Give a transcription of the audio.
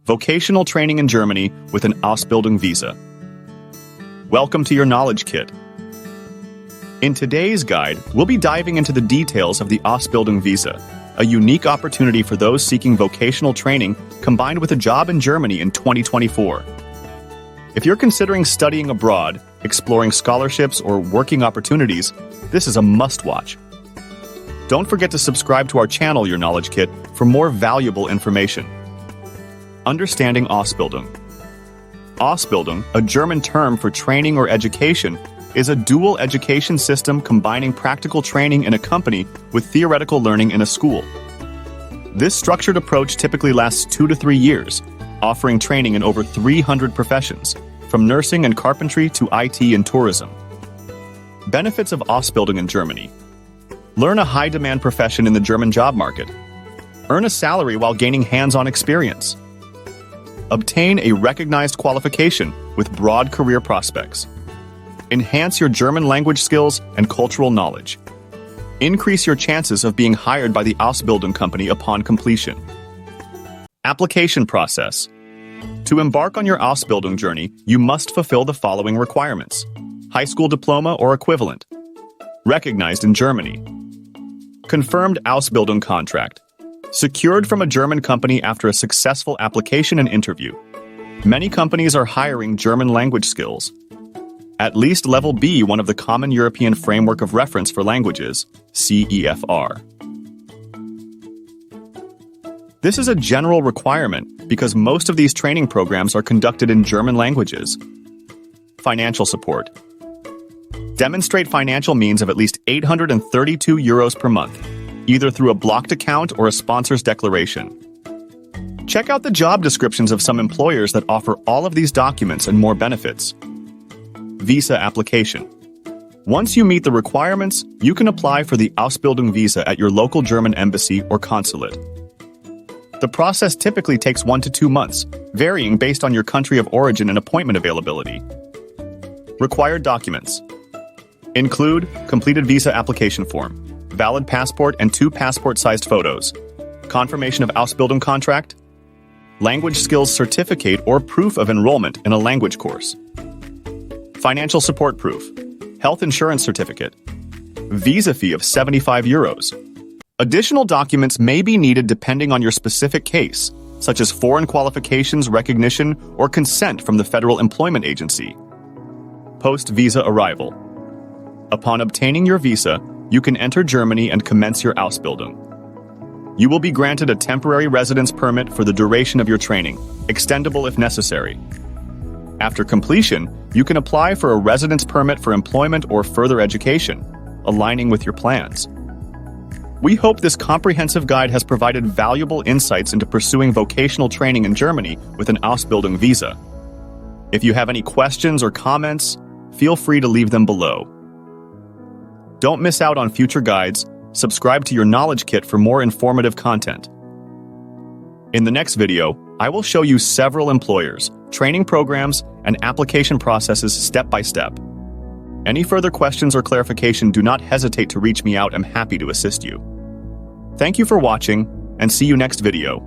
Vocational training in Germany with an Ausbildung Visa. Welcome to your Knowledge Kit. In today's guide, we'll be diving into the details of the Ausbildung Visa, a unique opportunity for those seeking vocational training combined with a job in Germany in 2024. If you're considering studying abroad, exploring scholarships, or working opportunities, this is a must-watch. Don't forget to subscribe to our channel, Your Knowledge Kit, for more valuable information. Understanding Ausbildung. Ausbildung, a German term for training or education, is a dual education system combining practical training in a company with theoretical learning in a school. This structured approach typically lasts 2 to 3 years, offering training in over 300 professions, from nursing and carpentry to IT and tourism. Benefits of Ausbildung in Germany. Learn a high-demand profession in the German job market. Earn a salary while gaining hands-on experience. Obtain a recognized qualification with broad career prospects. Enhance your German language skills and cultural knowledge. Increase your chances of being hired by the Ausbildung company upon completion. Application process. To embark on your Ausbildung journey, you must fulfill the following requirements: high school diploma or equivalent, recognized in Germany, confirmed Ausbildung contract, secured from a German company after a successful application and interview. Many companies are hiring German language skills. At least level B, one of the Common European Framework of Reference for Languages, CEFR. This is a general requirement because most of these training programs are conducted in German languages. Financial support. Demonstrate financial means of at least 832 euros per month, either through a blocked account or a sponsor's declaration. Check out the job descriptions of some employers that offer all of these documents and more benefits. Visa application. Once you meet the requirements, you can apply for the Ausbildung Visa at your local German embassy or consulate. The process typically takes 1 to 2 months, varying based on your country of origin and appointment availability. Required documents include completed visa application form, valid passport and 2 passport-sized photos, confirmation of Ausbildung contract, language skills certificate or proof of enrollment in a language course, financial support proof, health insurance certificate, visa fee of 75 euros. Additional documents may be needed depending on your specific case, such as foreign qualifications recognition or consent from the Federal Employment Agency. Post-visa arrival. Upon obtaining your visa, you can enter Germany and commence your Ausbildung. You will be granted a temporary residence permit for the duration of your training, extendable if necessary. After completion, you can apply for a residence permit for employment or further education, aligning with your plans. We hope this comprehensive guide has provided valuable insights into pursuing vocational training in Germany with an Ausbildung Visa. If you have any questions or comments, feel free to leave them below. Don't miss out on future guides. Subscribe to your Knowledge Kit for more informative content. In the next video, I will show you several employers, training programs, and application processes step by step. Any further questions or clarification, do not hesitate to reach me out. I'm happy to assist you. Thank you for watching, and see you next video.